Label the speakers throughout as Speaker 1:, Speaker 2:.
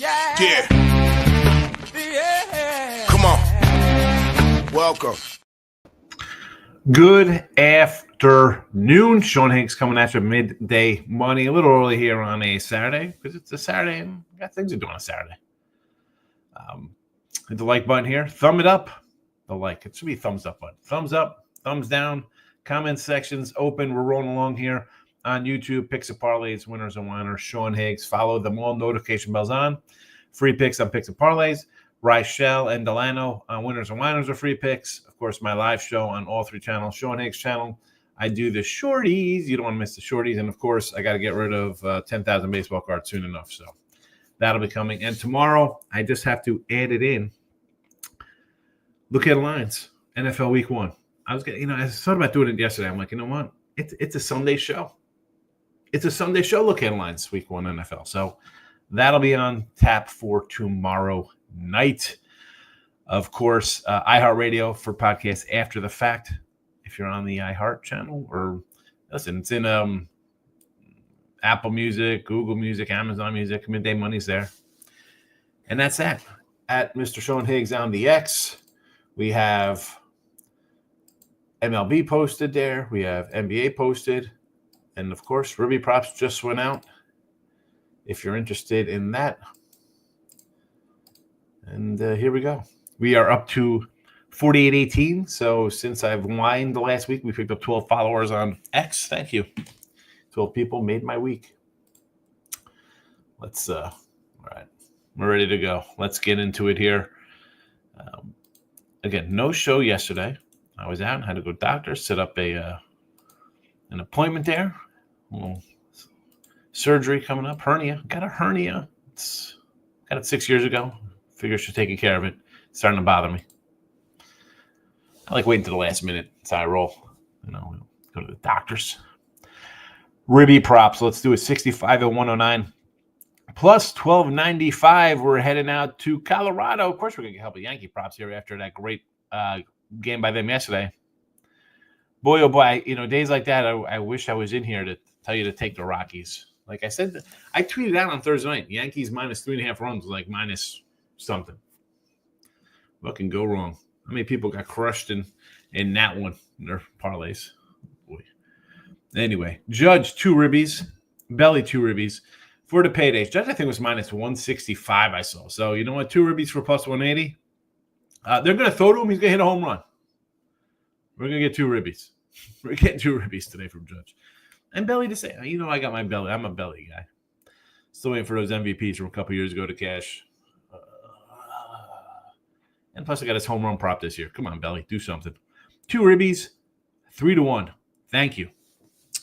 Speaker 1: Yeah. Come on. Welcome.
Speaker 2: Good afternoon. Sean Higgs coming at you midday money. A little early here on a Saturday because it's a Saturday and I got things to do on a Saturday. Hit the like button here. Thumb it up. The like. It should be thumbs up button. Thumbs up. Thumbs down. Comment sections open. We're rolling along here on YouTube. Picks and parlays, winners and whiners. Sean Higgs. Follow them all. Notification bells on. Free picks on picks and parlays. Rochelle and Delano on winners and whiners or free picks. Of course, my live show on all three channels. Sean Higgs channel. I do the shorties. You don't want to miss the shorties. And, of course, I got to get rid of 10,000 baseball cards soon enough. So that'll be coming. And tomorrow, I just have to add it in. Look at lines. NFL Week 1. I thought about doing it yesterday. I'm like, you know what? It's a Sunday show. It's a Sunday show. Look at lines Week 1 NFL. So that'll be on tap for tomorrow night. Of course, iHeartRadio for podcasts after the fact. If you're on the iHeart channel, or listen, it's in Apple Music, Google Music, Amazon Music. Midday Money's there. And that's that. At Mr. Sean Higgs on the X. We have MLB posted there. We have NBA posted. And, of course, Ruby Props just went out. If you're interested in that. And here we go. We are up to 4818. So since I've whined the last week, we picked up 12 followers on X. Thank you. 12 people made my week. All right. We're ready to go. Let's get into it here. Again, no show yesterday. I was out and had to go to the doctor, set up an appointment there. Well, surgery coming up. Hernia. Got a hernia. Got it 6 years ago. Figure she's taking care of it. It's starting to bother me. I like waiting to the last minute. That's how I roll. Go to the doctors. Ribby props. Let's do it. 65 at 109. Plus 1295. We're heading out to Colorado. Of course, we're going to get help with Yankee props here after that great game by them yesterday. Boy, oh boy. Days like that, I wish I was in here to tell you to take the Rockies. Like I said, I tweeted out on Thursday night. Yankees minus 3.5 runs, like minus something. What can go wrong? How many people got crushed in that one in their parlays? Boy. Anyway, Judge 2 ribbies, Belly 2 ribbies for the paydays. Judge, I think, was minus 165 I saw. So, you know what? 2 ribbies for plus 180. They're going to throw to him. He's going to hit a home run. We're going to get 2 ribbies. We're getting 2 ribbies today from Judge. And Belly to say, I got my belly. I'm a belly guy. Still waiting for those MVPs from a couple years ago to cash. And plus, I got his home run prop this year. Come on, Belly. Do something. 2 ribbies, 3-1. Thank you.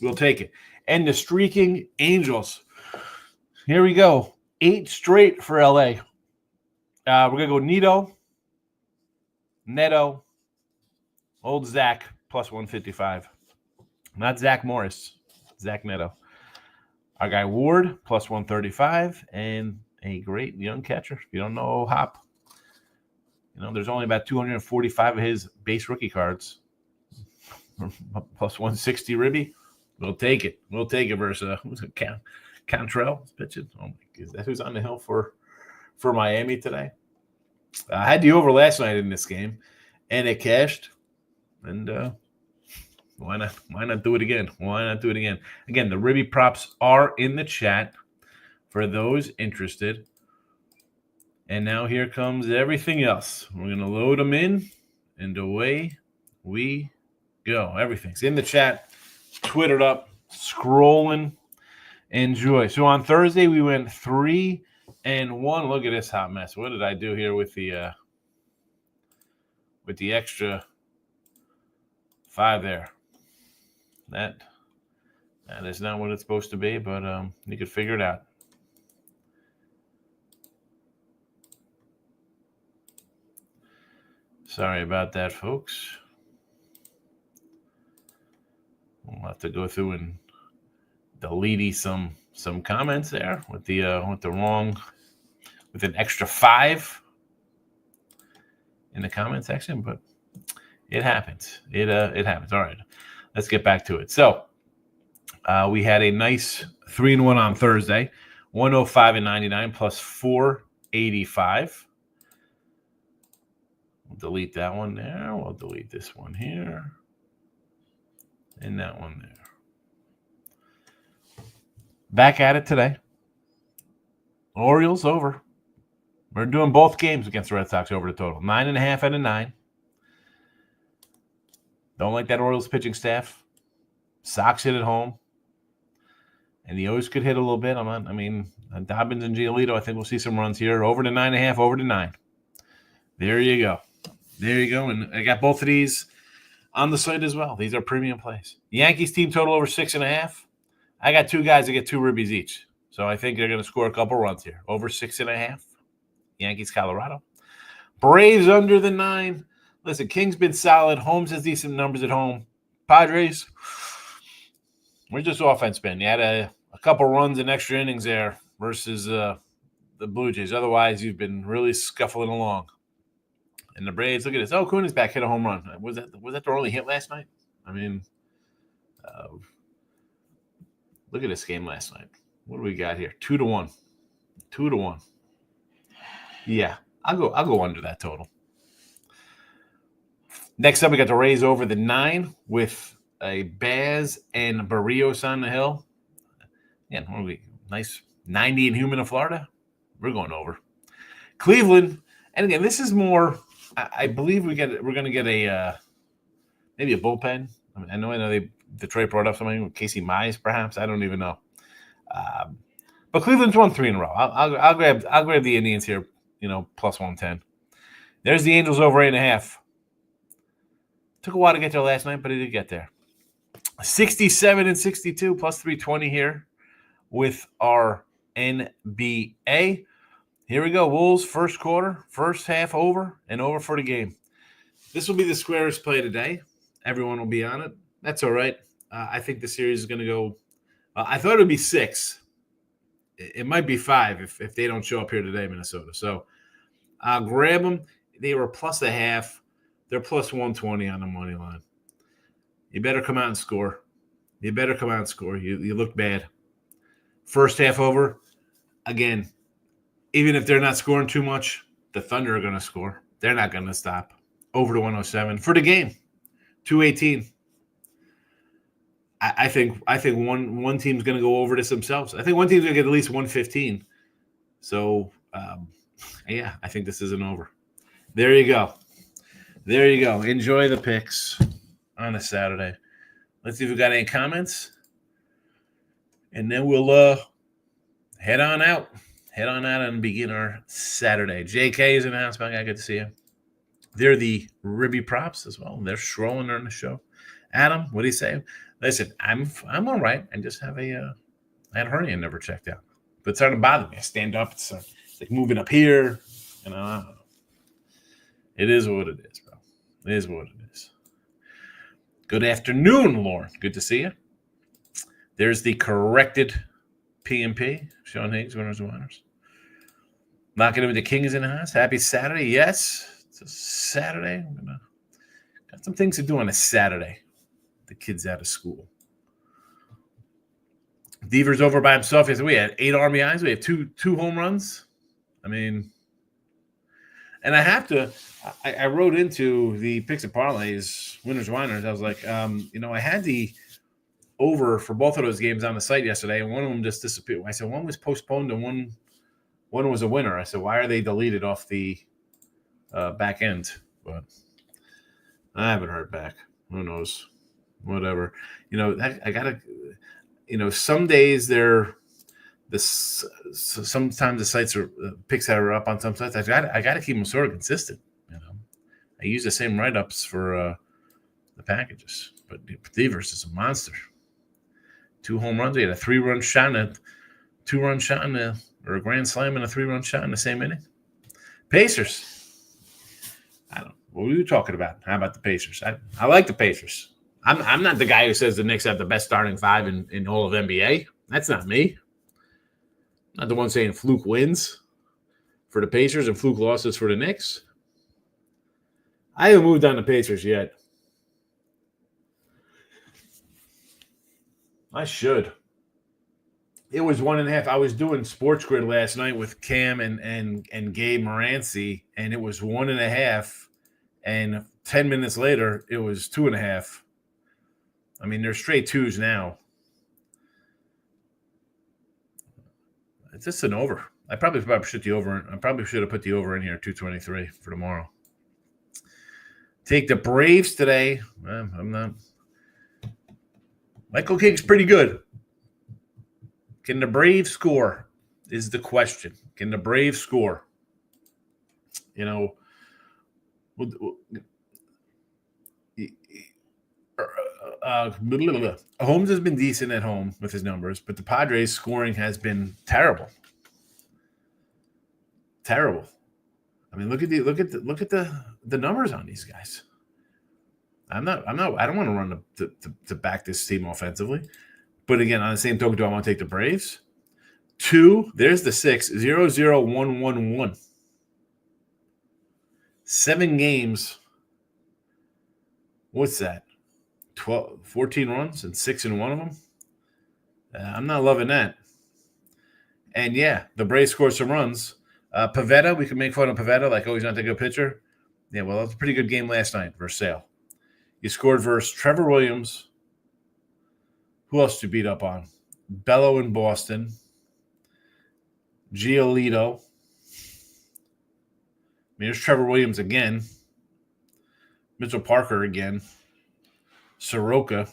Speaker 2: We'll take it. And the streaking Angels. Here we go. 8 straight for LA. We're going to go Neto, old Zach, plus 155. Not Zach Morris. Zach Neto. Our guy Ward, plus 135. And a great young catcher. If you don't know Hop. There's only about 245 of his base rookie cards. Plus 160 ribby. We'll take it. We'll take it versus Cantrell pitching. Oh my God, is that who's on the hill for Miami today? I had the over last night in this game, and it cashed. And why not? Why not do it again? Why not do it again? Again, the ribby props are in the chat for those interested. And now here comes everything else. We're going to load them in, and away we go. Everything's in the chat, twittered up, scrolling. Enjoy. So on Thursday, we went 3-1. Look at this hot mess. What did I do here with the extra 5 there? That is not what it's supposed to be, but you could figure it out. Sorry about that, folks. We'll have to go through and delete some comments there with an extra 5 in the comment section, but it happens. It happens. All right, let's get back to it. So we had a nice 3-1 on Thursday, 105 and 99 plus 4 85. We'll delete that one there. We'll delete this one here. And that one there. Back at it today. Orioles over. We're doing both games against the Red Sox over the total. 9.5 out of 9. Don't like that Orioles pitching staff. Sox hit at home. And the O's could hit a little bit. Dobbins and Giolito, I think we'll see some runs here. Over to 9.5, over to 9. There you go. There you go. And I got both of these on the site as well. These are premium plays. Yankees team total over 6.5. I got two guys that get 2 ribbies each. So I think they're going to score a couple runs here. Over 6.5. Yankees, Colorado. Braves under the 9. Listen, King's been solid. Holmes has decent numbers at home. Padres, we're just offense spin. You had a couple runs in extra innings there versus the Blue Jays. Otherwise, you've been really scuffling along. And the Braves, look at this. Oh, Kuhn's back, hit a home run. Was that their only hit last night? Look at this game last night. What do we got here? 2-1. 2-1. Yeah, I'll go under that total. Next up, we got the Rays over the 9 with a Baz and Barrios on the hill. Yeah, what are we? Nice 90 and humid in Florida. We're going over. Cleveland, and again, this is more. I believe we're going to get a maybe a bullpen. I know Detroit brought up something with Casey Mize, perhaps. I don't even know. But Cleveland's won 3 in a row. I'll grab the Indians here. Plus 110. There's the Angels over 8.5. Took a while to get there last night, but it did get there. 67 and 62 plus 320 here with our NBA. Here we go. Wolves first quarter, first half over, and over for the game. This will be the squarest play today. Everyone will be on it. That's all right. I think the series is going to go. I thought it would be 6. It might be 5 if they don't show up here today, Minnesota. So I'll grab them. They were plus a half. They're plus 120 on the money line. You better come out and score. You look bad. First half over. Again, even if they're not scoring too much, the Thunder are going to score. They're not going to stop. Over to 107 for the game. 218. I think one team's going to go over this themselves. I think one team's going to get at least 115. So, yeah, I think this is an over. There you go. Enjoy the picks on a Saturday. Let's see if we got any comments. And then we'll head on out and begin our Saturday. JK is in the house. I good to see you. They're the Ribby props as well. They're strolling during the show. Adam, what do you say? Listen, I'm all right. I just have I had a hernia never checked out. But it's starting to bother me. I stand up. It's like moving up here. I don't know. It is what it is, bro. It is what it is. Good afternoon, Lauren. Good to see you. There's the corrected PMP. Sean Higgs, winners and winners. Knocking in with the Kings in the house. Happy Saturday. Yes, it's a Saturday. Got some things to do on a Saturday. The kids out of school. Deaver's over by himself. We had 8 RBIs. We have two home runs. And I have to, I wrote into the picks and parlays, winners, whiners. I was like, I had the over for both of those games on the site yesterday, and one of them just disappeared. I said one was postponed and one was a winner. I said, why are they deleted off the back end? But I haven't heard back. Who knows? Whatever. I gotta. Some days sometimes the sites are picks that are up on some sites. I got to keep them sort of consistent. I use the same write-ups for the packages, but Devers is a monster. 2 home runs. He had a 3-run shot and a 2-run shot or a grand slam and a 3-run shot in the same inning. Pacers. I don't know. What were you talking about? How about the Pacers? I like the Pacers. I'm not the guy who says the Knicks have the best starting 5 in all of NBA. That's not me. Not the one saying fluke wins for the Pacers and fluke losses for the Knicks. I haven't moved on the Pacers yet. I should. It was 1.5. I was doing Sports Grid last night with Cam and Gabe Moranci, and it was 1.5. And 10 minutes later, it was 2.5. I mean, they're straight twos now. It's just an over. I probably should the over. I probably should have put the over in here, 223 for tomorrow. Take the Braves today. I'm not. Michael King's pretty good. Can the Braves score? Is the question. Can the Braves score? You know, Holmes has been decent at home with his numbers, but the Padres scoring has been terrible. Terrible. I mean, look at the numbers on these guys. I don't want to run to back this team offensively. But again, on the same token, do I want to take the Braves? 2, there's the 6, 0, 0, 1, 1, 1. 7 games. What's that? 14 runs and 6 in one of them. I'm not loving that. And yeah, the Braves scored some runs. Pivetta, we can make fun of Pivetta like, oh, he's not that good pitcher. Yeah, well, that was a pretty good game last night versus Sale. You scored versus Trevor Williams. Who else did you beat up on? Bello in Boston. Giolito. There's Trevor Williams again. Mitchell Parker again. Soroka,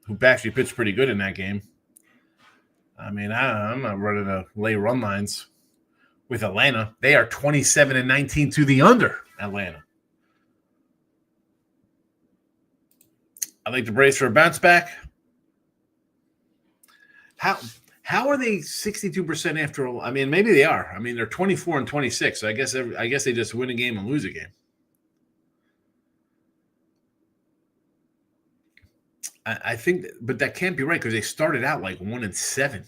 Speaker 2: who actually pitched pretty good in that game. I mean, I'm not running to lay run lines with Atlanta. They are 27-19 to the under, Atlanta. I like the Braves for a bounce back. How are they 62% after all? I mean, maybe they are. I mean, they're 24-26. So I guess they just win a game and lose a game. I think, but that can't be right because they started out like 1-7.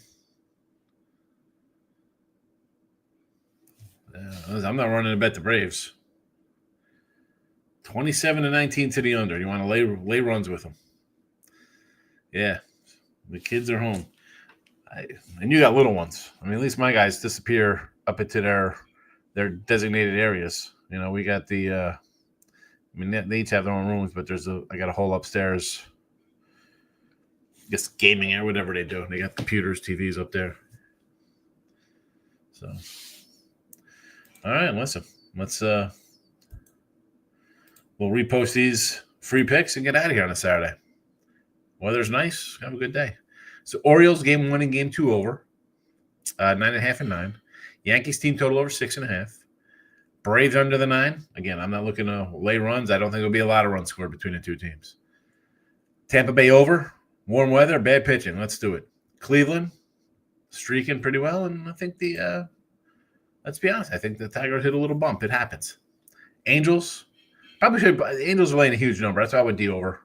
Speaker 2: I'm not running to bet the Braves. 27-19 to the under. You want to lay runs with them? Yeah, the kids are home. And you got little ones. I mean, at least my guys disappear up into their designated areas. You know, we got the. I mean, they each have their own rooms, but I got a whole upstairs. I guess gaming area, whatever they do. They got computers, TVs up there. So, all right, listen. Let's we'll repost these free picks and get out of here on a Saturday. Weather's nice. Have a good day. So Orioles game 1 and game 2 over, 9.5 and 9. Yankees team total over 6.5. Braves under the 9. Again, I'm not looking to lay runs. I don't think there'll be a lot of runs scored between the two teams. Tampa Bay over, warm weather, bad pitching. Let's do it. Cleveland streaking pretty well, and I think let's be honest, I think the Tigers hit a little bump. It happens. Angels probably should. Angels are laying a huge number. That's why I would D over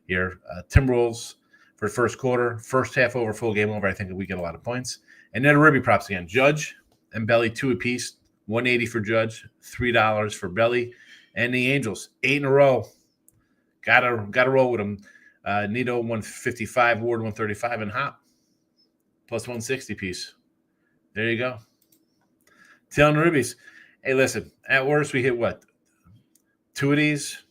Speaker 2: here. Timberwolves. For the first quarter, first half over, full game over. I think we get a lot of points. And then Ribby props again. Judge and Belly 2 apiece. $1.80 for Judge, $3 for Belly. And the Angels, 8 in a row. Gotta roll with them. Nito 155, Ward 135, and Hop plus 160 piece. There you go. Telling the Ribbies. Hey, listen. At worst, we hit what? 2 of these,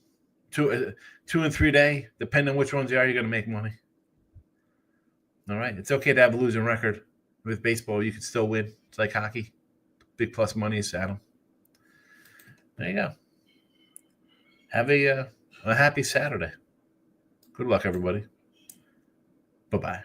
Speaker 2: 2 and 3 day. Depending on which ones you are, you're gonna make money. All right. It's okay to have a losing record. With baseball, you can still win. It's like hockey. Big plus money is Saddle. There you go. Have a happy Saturday. Good luck, everybody. Bye-bye.